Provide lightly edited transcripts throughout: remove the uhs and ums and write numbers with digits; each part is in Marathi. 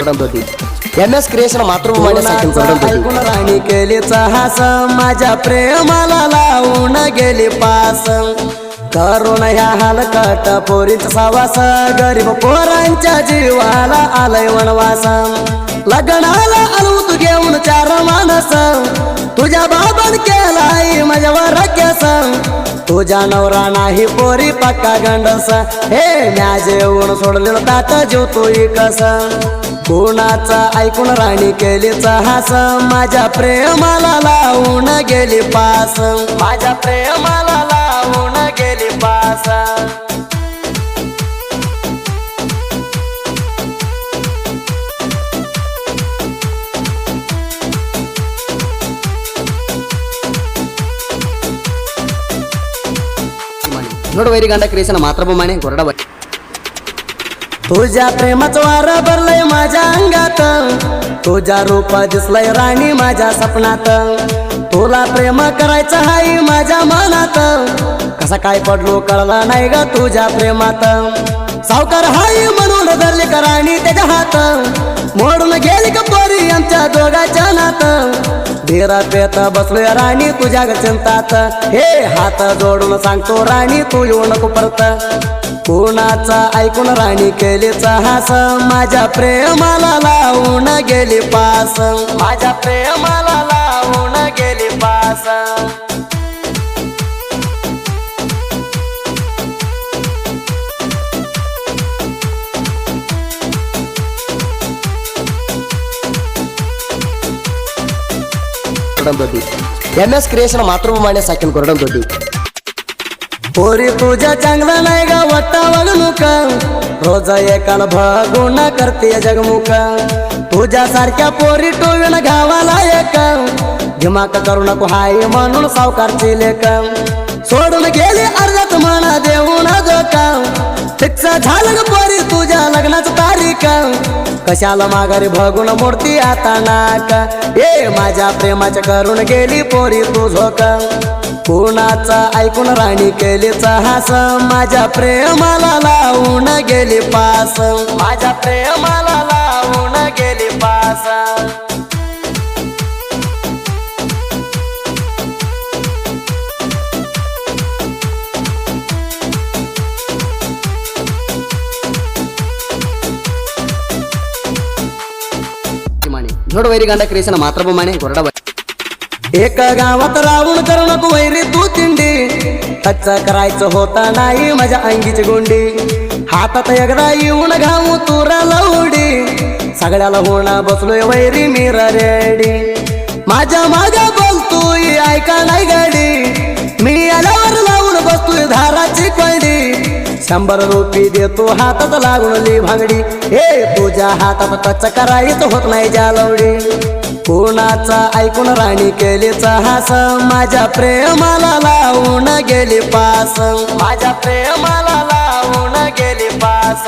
MS क्रिएशन मातृभूमी ऐकून राणी केलीचा हास माझ्या प्रेमाला लावून गेली पास करून ह्या हलकट पोरीचा सावास गरीब पोरांच्या जीवाला आलय वनवास लग्नाला आलो तू घेऊन चार माणस तुझ्या बाबान केलाय माझ्यावर केस तुझ्या नवरा नाही पोरी पक्का गंडस हे म्या जेवण सोडलेलं तात जीव तू कस कोणाचा ऐकून राणी केलीचा हास माझ्या प्रेमाला लावून गेली पास माझ्या प्रेमाला लावून गेली पास ನೋಡು ವೈರಿಗಂಡ ಕ್ರಿಯೇಷನ್ ಮಾತೃಭೂಮಿ ಗೊರಡ तुझ्या प्रेमाचं वार भरलंय माझ्या अंगात तुझ्या रूप दिसलंय राणी माझ्या सपनात तुला प्रेम करायचं हाय माझ्या मनात कसा काय पडलो कळला नाही ग तुझ्या प्रेमात सावकार हाय म्हणून धरले का राणी त्याच्या हात मोडून गेली का पोरी आमच्या दोघाच्या नात धीरा पेत बसलोय राणी तुझ्या चिंतात हे हात जोडून सांगतो राणी तू येऊ नको परत कोणाचा ऐकून राणी केलीचा हास माझ्या प्रेमाला लावून गेली पास माझ्या प्रेमाला लावून गेली पास MS क्रिएशन मातृभूमी साकीन गोरडम पोरी तुझ्या चांगला नाही गा वाटा वागणूक रोज एकाला भागून करते जगमुख तुझ्या सारख्या पोरी टोवीन गावाला एक दिमाग करू नको हाय म्हणून सावकारची लेख सोडून गेली अर्जात म्हणा देऊन जोका फिक्स झालं ग पोरी तुझ्या लग्नाचं तारीख कशाला माघारी बघून मोडती आता नाक ए माझ्या प्रेमाच्या करून गेली पोरी तू झोक कोणाचा ऐकून राणी केलीचा हास माझ्या प्रेमाला लावून गेली पास माझ्या प्रेमाला लावून गेली पास ನೋಡು ವೈರಿಗಂಡ ಕ್ರಿಯೇಷನ್ ಮಾತೃಭೂಮಿ ಗೊರಡ एक गावात राहून करू नको वैरी तू तिंडी टच करायचं होता नाही माझ्या अंगीची गुंडी हातात एकदा येऊन घाऊ तुरा लवडी सगळ्याला होणा बसलोय वैरी मीर रेडी माझ्या मागा बोलतोय ऐका नाही गाडी मी आल्यावर लावून बसतोय धाराची कळडी 100 रुपये देतो हातात लागून ली भांगडी हे तुझ्या हातात टच करायचं होत नाही जालवडी कोणाचा ऐकून राणी केलीचा हास माझ्या प्रेमाला लावून गेली पास माझ्या प्रेमाला लावून गेली पास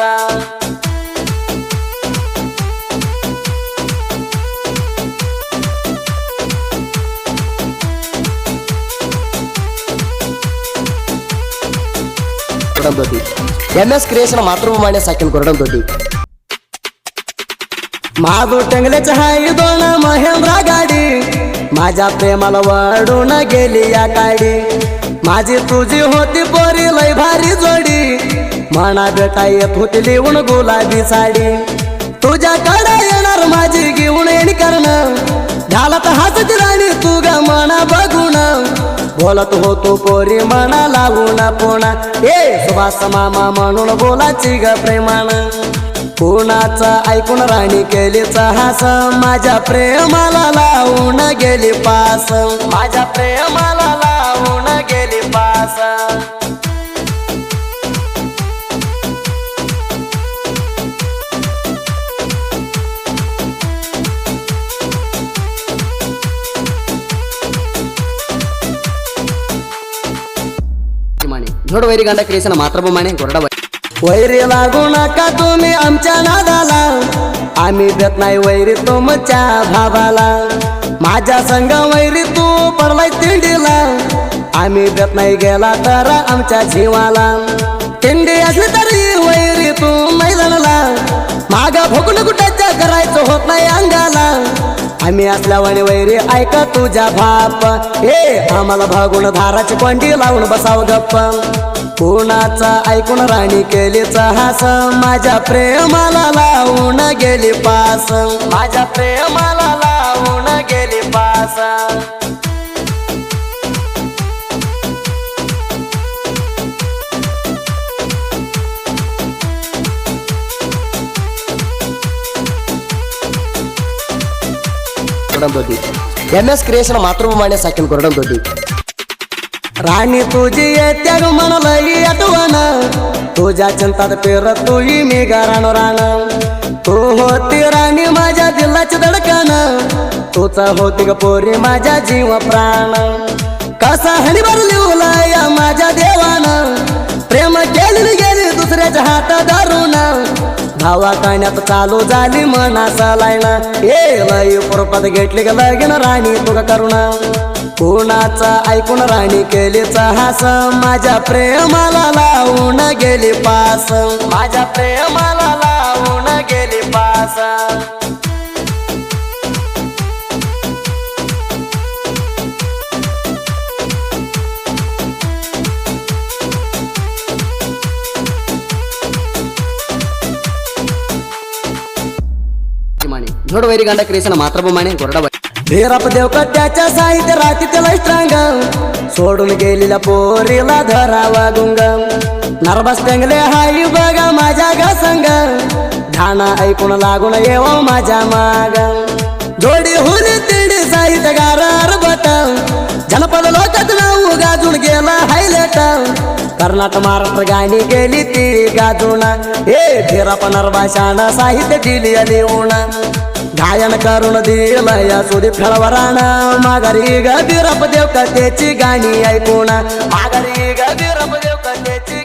MS क्रिएशन मातृभूमी साकीन गोरडम माझू टंगल्याच हाय दोन महेंद्रा गाडी माझ्या प्रेमाला वाढून गेली या काडी माझी तुझी होती पोरी लय भारी जोडी मना बेटा येत होती लिहून गुलाबी साडी तुझ्याकडे येणार माझी घेऊन येणी करणं घालत हासत राणी तू ग मना बघून बोलत होतो पोरी मना लावून पोणा ए सुभाष मामा म्हणून बोलाची ग प्रेमान कोणाचा ऐकून राणी केलीचा हास माझ्या प्रेमाला लावून गेली पास माझ्या प्रेमाला लावून गेली पास ನೋಡು ವೈರಿಗಂಡ ಕ್ರಿಯೇಷನ್ ಮಾತೃಭೂಮಿ ಗೊರಡ वैरी लागू नका तुम्ही आमच्या नादाला आम्ही देत नाही वैरी तुमच्या भावाला माझ्या संग वैरी तू पडलाय तिंडीला आम्ही देत नाही गेला तर आमच्या जीवाला तिंडी असली तरी वैरी तू मैदानाला मागा भोकून कुठाच्या करायचं आम्ही असल्यावाने वैरी ऐका तुझ्या बाप हे आम्हाला भागून धाराची कोंडी लावून बसाव गप्प कुणाचा ऐकून राणी केलीच हास माझ्या प्रेमाला लावून गेली पास माझ्या प्रेमाला लावून गेली पास MS क्रिएशन मातृभूमाने साकील कोरडमदोडी राणी तुझी येत्या ग मनलई आठवण तुझ्या चिंतात पेर तुही मी गाराण राण तू होती राणी माझ्या दिलाची धडकन तूच होती ग पोरी माझ्या जीव प्राण कसा हनी भरली या माझ्या देवानं प्रेम केली गेली दुसऱ्याच्या हात धरून धावा काण्यात चालू झाली मनाचा लाईन हे लई पुरपात घेतली ग लगीन राणी तुका करुणा कुणाचा ऐकून राणी केलीच हास माझ्या प्रेमाला लावून गेली पास माझ्या प्रेमाला लावून गेली पास झोड वैरी गांडा क्रिएशन मातृभूमाने कोरडा धीरप देवका त्याच्या साहित्य राती त्याला स्ट्रांग सोडून गेलेल्या पोरीला धरावा गुंग नर्वस टेंगले हाई बघा माझ्या ग संग ढाणा ऐकून लागून येव माझ्या माग जोडी हुली तिडी साहित्य गार बट जनपद लोकात नाव गाजून गेला हायलेट कर्नाटक महाराष्ट्र गाणी गेली ती गाजून हे धीरप नरभाषाण साहित्य दिली लिहून गायन करून दिल या सुदी फेळवराण माघारी ग धीरप देव कथेची गाणी ऐकून माघारी ग धीरप देव कथेची